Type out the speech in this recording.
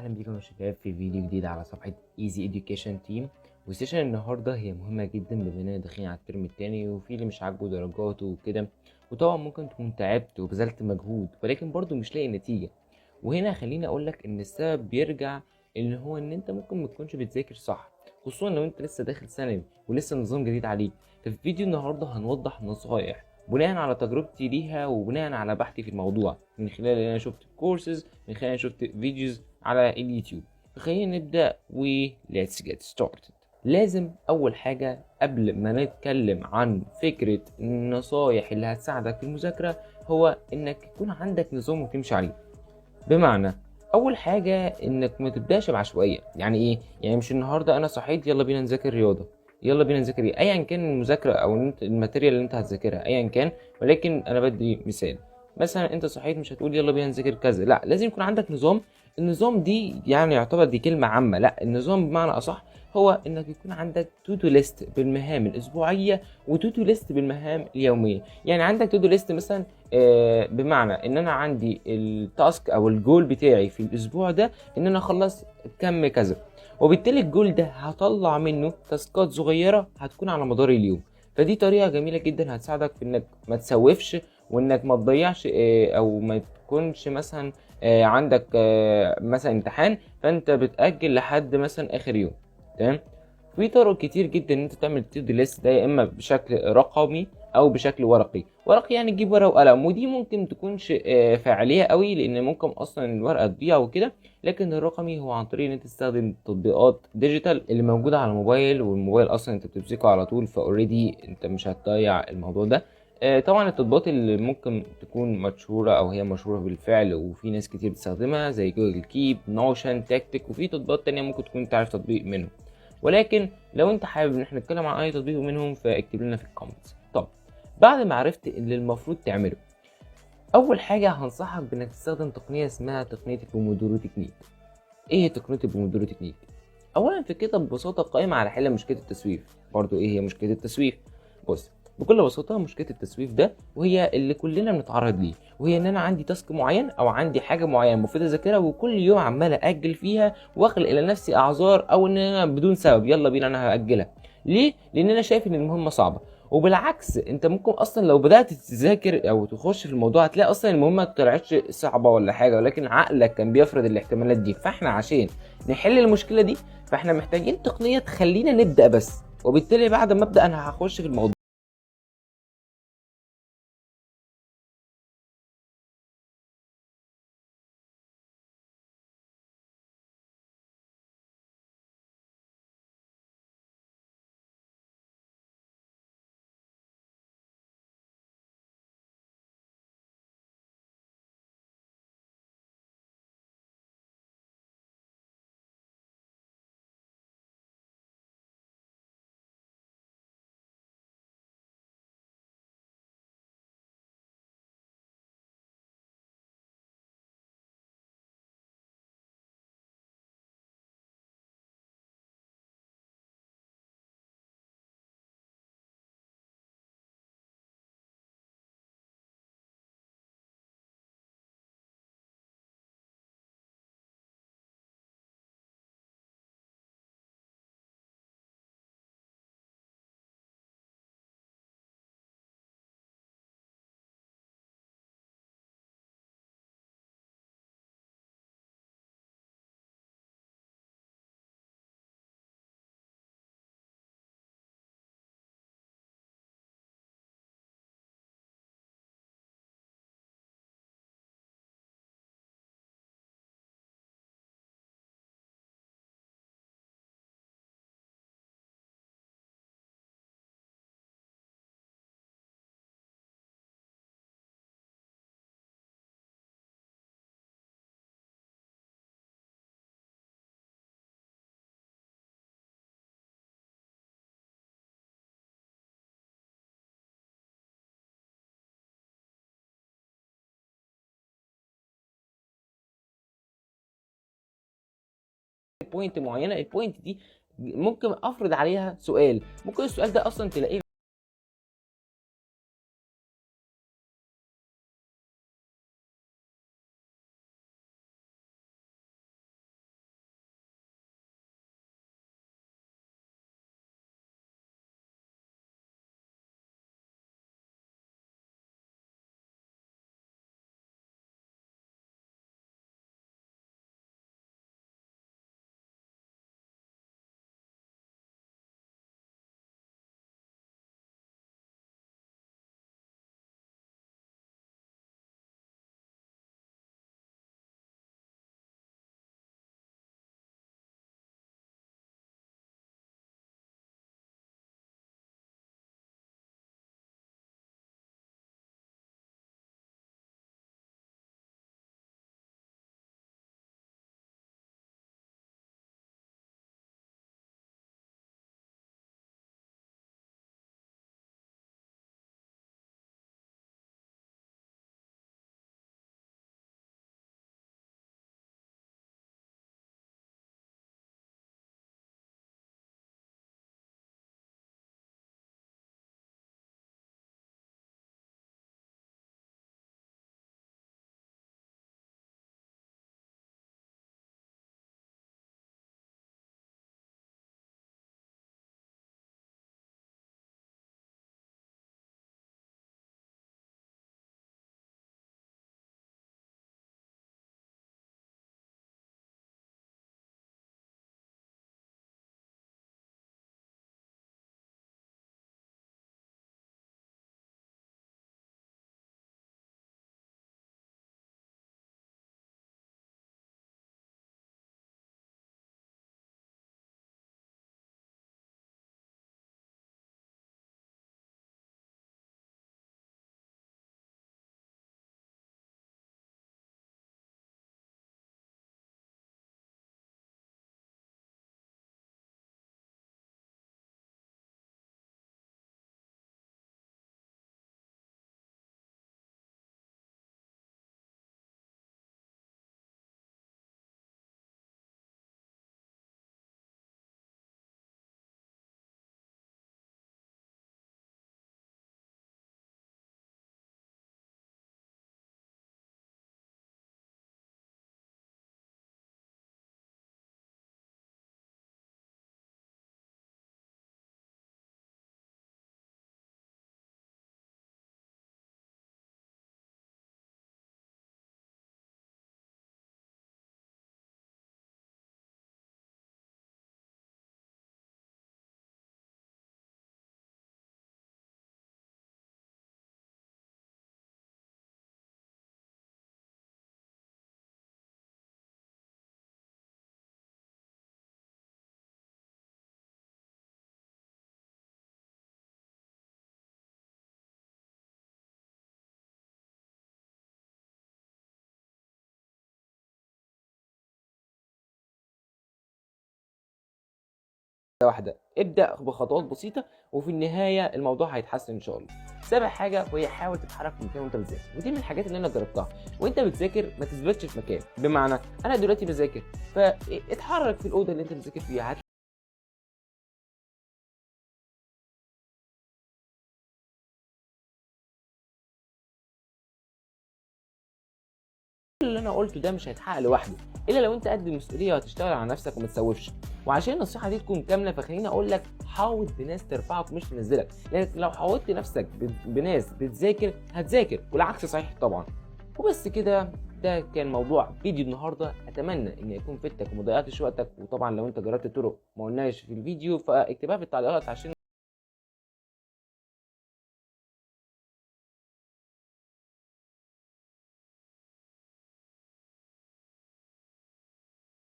اهلا بيكم يا شباب في فيديو جديد على صفحه ايزي education تيم. وسيشن النهارده هي مهمه جدا بما اننا داخلين على الترم التاني وفي اللي مش عاجبه درجاته وكده. وطبعا ممكن تكون تعبت وبذلت مجهود ولكن برضو مش لاقي نتيجه. وهنا خليني اقول لك ان السبب بيرجع ان انت ممكن ما تكونش بتذاكر صح، خصوصا لو انت لسه داخل ثانوي ولسه النظام جديد عليك. ففي فيديو النهارده هنوضح نصائح بناء على تجربتي ليها وبناء على بحثي في الموضوع من خلال ان انا شفت كورسز، من خلال شفت فيديوز على اليوتيوب. فخلينا نبدأ و let's get started. لازم أول حاجة قبل ما نتكلم عن فكرة النصايح اللي هتساعدك في المذاكرة هو إنك يكون عندك نظام وتمشي عليه. بمعنى أول حاجة إنك ما تبدأش بعشوائية. يعني إيه؟ يعني مش النهاردة أنا صحيت يلا بينا نذاكر رياضة، يلا بينا نذاكر إيه؟ أيا كان المذاكرة أو الماتيريال اللي أنت هتذاكرها أيا كان، ولكن أنا بدي مثال. مثلا انت صحيت مش هتقول يلا بينا نذاكر كذا، لا لازم يكون عندك نظام. النظام دي يعني يعتبر دي كلمة عامة، لا النظام بمعنى اصح هو انك يكون عندك تو دو ليست بالمهام الاسبوعية وتو دو ليست بالمهام اليومية. يعني عندك تو دو ليست مثلا بمعنى ان انا عندي التاسك او الجول بتاعي في الاسبوع ده ان انا اخلص كم كذا، وبالتالي الجول ده هطلع منه تاسكات صغيرة هتكون على مدار اليوم. فدي طريقة جميلة جدا هتساعدك في انك ما تسوفش وانك ما تضيعش او ما تكونش مثلا عندك مثلا امتحان فانت بتأجل لحد مثلا اخر يوم. تمام. في طرق كتير جدا ان انت تعمل تو دو ليست ده، يا اما بشكل رقمي او بشكل ورقي. ورقي يعني تجيب ورقه وقلم، ودي ممكن تكونش فعاليه قوي لان ممكن اصلا الورقه تضيع وكده. لكن الرقمي هو عن طريق ان انت تستخدم تطبيقات ديجيتال اللي موجوده على الموبايل، والموبايل اصلا انت بتمسكه على طول فاوريدي انت مش هتضيع الموضوع ده. طبعا التطبيقات اللي ممكن تكون مشهورة أو هي مشهورة بالفعل وفي ناس كتير بتستخدمها زي جوجل كيب، نوشن، تكتك، وفي تطبيقات تانية ممكن تكون تعرف تطبيق منهم. ولكن لو انت حابب ان احنا نتكلم عن اي تطبيق منهم فاكتب لنا في الكومنتس. طب بعد ما عرفت اللي المفروض تعمله، اول حاجة هنصحك بانك تستخدم تقنية اسمها تقنية البومودورو تكنيك. ايه هي تقنية البومودورو تكنيك؟ اولا فكرتها ببساطه قائمه على حل مشكله التسويف. برضو ايه هي مشكله التسويف؟ بص، بكل بساطه مشكله التسويف ده وهي اللي كلنا بنتعرض ليه، وهي ان انا عندي تاسك معين او عندي حاجه معينه المفروض اذاكرها وكل يوم عمال اجل فيها واخلق الى نفسي اعذار او ان انا بدون سبب يلا بينا انا هاجلها. ليه؟ لان انا شايف ان المهمه صعبه. وبالعكس انت ممكن اصلا لو بدات تذاكر او تخش في الموضوع هتلاقي اصلا المهمه ما طلعتش صعبه ولا حاجه، ولكن عقلك كان بيفرض الاحتمالات دي. فاحنا عشان نحل المشكله دي فاحنا محتاجين تقنيه تخلينا نبدا بس، وبالتالي بعد ما ابدا انا هخش في الموضوع. بوينت معينه، البوينت دي ممكن افرض عليها سؤال، ممكن السؤال ده اصلا تلاقيه واحده، ابدا بخطوات بسيطه وفي النهايه الموضوع هيتحسن ان شاء الله. سابع حاجه وهي حاول تتحرك في مكان وانت بتذاكر، ودي من الحاجات اللي انا جربتها. وانت بتذاكر ما تثبتش في مكان، بمعنى انا دلوقتي بذاكر فاتحرك في الاوضه اللي انت بتذاكر فيها. اللي انا قلته ده مش هيتحقق لوحده الا لو انت قد المسؤوليه وهتشتغل على نفسك وما تسوفش. وعشان النصيحه دي تكون كامله فخليني اقول لك حاوط بناس ترفعك مش تنزلك، لانك لو حاوطت نفسك بناس بتذاكر هتذاكر، والعكس صحيح طبعا. وبس كده، ده كان موضوع فيديو النهارده، اتمنى ان يكون فدتك وما ضيعتش وقتك. وطبعا لو انت جربت طرق ما قلناش في الفيديو فاكتبها في التعليقات عشان